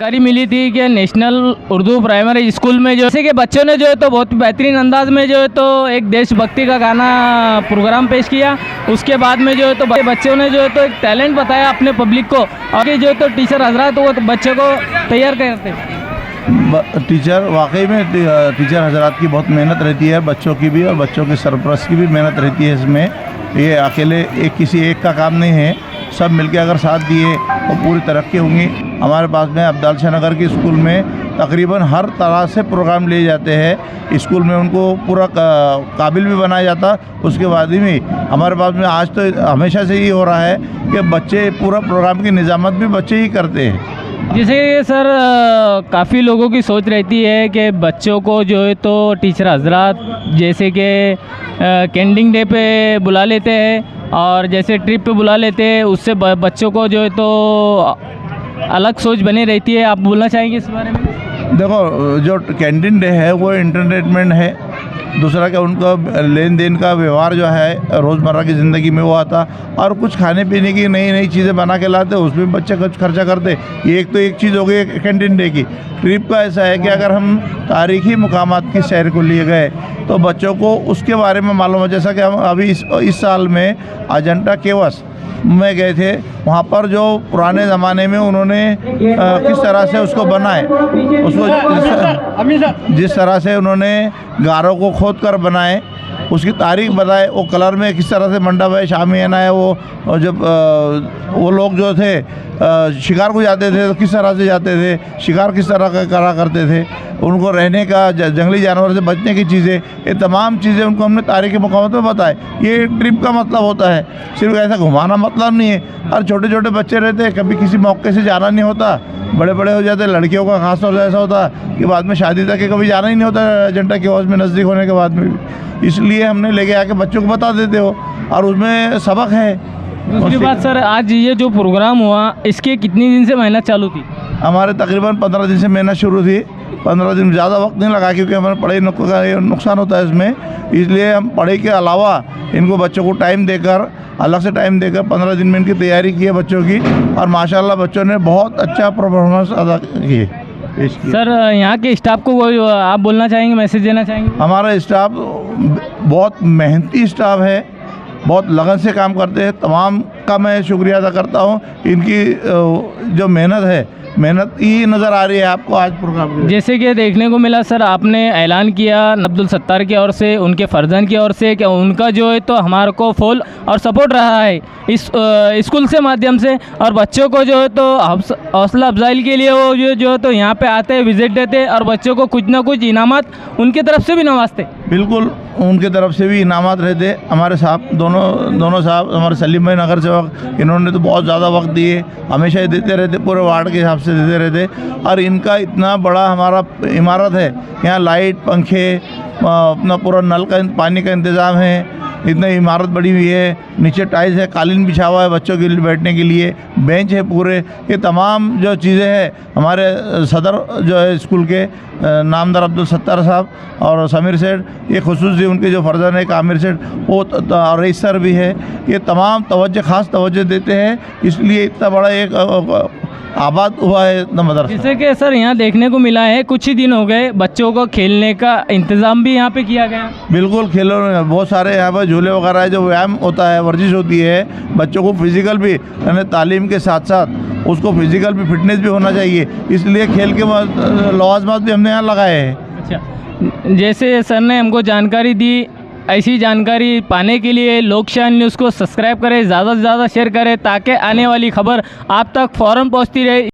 जानकारी मिली थी कि नेशनल उर्दू प्राइमरी स्कूल में जैसे कि बच्चों ने जो है तो बहुत बेहतरीन अंदाज में जो है तो एक देशभक्ति का गाना प्रोग्राम पेश किया। उसके बाद में जो है तो बच्चों ने जो है तो एक टैलेंट बताया अपने पब्लिक को, और जो है तो टीचर हजरात वो तो बच्चों को तैयार करते हैं। टीचर वाकई में टीचर हजरात की बहुत मेहनत रहती है, बच्चों की भी और बच्चों के सरपरस्त की भी मेहनत रहती है इसमें। ये अकेले किसी एक का काम नहीं है, सब मिलके अगर साथ दिए तो पूरी तरक्की होंगी। हमारे पास में अब्दाल शाह नगर की स्कूल में तकरीबन हर तरह से प्रोग्राम लिए जाते हैं। स्कूल में उनको पूरा काबिल भी बनाया जाता। उसके बाद ही में हमारे पास में आज तो हमेशा से ही हो रहा है कि बच्चे पूरा प्रोग्राम की निज़ामत भी बच्चे ही करते हैं। जैसे सर काफ़ी लोगों की सोच रहती है कि बच्चों को जो है तो टीचर हजरात जैसे कि कैंडिंग डे पे बुला लेते हैं और जैसे ट्रिप पे बुला लेते हैं, उससे बच्चों को जो है तो अलग सोच बनी रहती है। आप बोलना चाहेंगे इस बारे में? देखो, जो कैंटीन डे है वो एंटरटेनमेंट है, दूसरा क्या उनका लेन देन का व्यवहार जो है रोज़मर्रा की ज़िंदगी में वो आता, और कुछ खाने पीने की नई नई चीज़ें बना के लाते, उसमें बच्चे कुछ खर्चा करते। ये एक तो एक चीज़ हो गई कैंटीन डे की। ट्रिप का ऐसा है कि अगर हम तारीख़ी मुकामात की सैर को लिए गए तो बच्चों को उसके बारे में मालूम हो। जैसा कि हम अभी इस साल में अजंता केव्स में गए थे, वहाँ पर जो पुराने ज़माने में उन्होंने किस तरह से उसको बनाए, उसको जिस तरह से उन्होंने गारों को खोद कर बनाए, उसकी तारीख बताए, वो कलर में किस तरह से मंडप है, शामियाना है, वो जब वो लोग जो थे शिकार को जाते थे तो किस तरह से जाते थे, शिकार किस तरह का करा करते थे, उनको रहने का, जंगली जानवर से बचने की चीज़ें, ये तमाम चीज़ें उनको हमने तारीख़ी मुकामात में बताए। ये ट्रिप का मतलब होता है, सिर्फ ऐसा घुमाना मतलब नहीं है। हर छोटे छोटे बच्चे रहते हैं, कभी किसी मौके से जाना नहीं होता, बड़े बड़े हो जाते हैं। लड़कियों का खास तौर से ऐसा होता है कि बाद में शादी तक के कभी जाना ही नहीं होता अजंता केव्स में नज़दीक होने के बाद में भी। इसलिए हमने लेके आके बच्चों को बता देते हो, और उसमें सबक है। दूसरी बात सर, आज ये जो प्रोग्राम हुआ इसके कितनी दिन से मेहनत चालू थी? हमारे तकरीबन 15 दिन से मेहनत शुरू थी। 15 दिन ज़्यादा वक्त नहीं लगा, क्योंकि हमारे पढ़ाई का नुकसान होता है इसमें। इसलिए हम पढ़ाई के अलावा इनको बच्चों को टाइम देकर, अलग से टाइम देकर 15 दिन में इनकी तैयारी की है बच्चों की, और माशाल्लाह बच्चों ने बहुत अच्छा परफॉर्मेंस अदा की है। सर यहाँ के स्टाफ को आप बोलना चाहेंगे, मैसेज देना चाहेंगे? हमारा स्टाफ बहुत मेहनती स्टाफ है, बहुत लगन से काम करते हैं। तमाम का मैं शुक्रिया अदा करता हूँ। इनकी जो मेहनत है, मेहनत ही नज़र आ रही है आपको आज प्रोग्राम में। जैसे कि देखने को मिला सर, आपने ऐलान किया अब्दुल सत्तार की ओर से, उनके फर्जंद की ओर से, कि उनका जो है तो हमारे को फुल और सपोर्ट रहा है इस स्कूल से माध्यम से, और बच्चों को जो है तो हौसला अफजाई के लिए वो जो है तो यहाँ पे आते हैं, विजिट देते, और बच्चों को कुछ ना कुछ इनामात उनकी तरफ से भी नवाजते। बिल्कुल, उनकी तरफ से भी इनामात रहते। हमारे साहब दोनों साहब, हमारे सलीम भाई नगर सेवक, इन्होंने तो बहुत ज़्यादा वक्त दिए, हमेशा ही देते रहते, पूरे वार्ड के हिसाब से देते रहते। और इनका इतना बड़ा हमारा इमारत है, यहाँ लाइट, पंखे, अपना पूरा नल का पानी का इंतज़ाम है, इतनी इमारत बड़ी हुई है। नीचे टाइल्स है, कालीन बिछा हुआ है बच्चों के लिए बैठने के लिए, बेंच है पूरे। ये तमाम जो चीज़ें हैं, हमारे सदर जो है स्कूल के नामदार अब्दुल सत्तार साहब और समीर सेठ, ये खुसूसी उनके जो फर्जन है आमिर सेठ, वो रईस सर भी है, ये तमाम ख़ास तवज्जो देते हैं। इसलिए इतना बड़ा एक आबाद हुआ है इतना मदरसा। जैसे कि सर यहाँ देखने को मिला है, कुछ ही दिन हो गए बच्चों को खेलने का इंतज़ाम भी यहाँ पे किया गया। बिल्कुल, खेलों में बहुत सारे यहाँ पर झूले वगैरह है, जो व्यायाम होता है, वर्जिश होती है। बच्चों को फिज़िकल भी, यानी तालीम के साथ साथ उसको फिज़िकल भी फिटनेस भी होना चाहिए, इसलिए खेल के लवाजमात भी हमने यहाँ लगाए हैं। अच्छा, जैसे सर ने हमको जानकारी दी, ऐसी जानकारी पाने के लिए लोकशाही न्यूज़ को सब्सक्राइब करें, ज़्यादा से ज़्यादा शेयर करें, ताकि आने वाली खबर आप तक फ़ौरन पहुंचती रहे।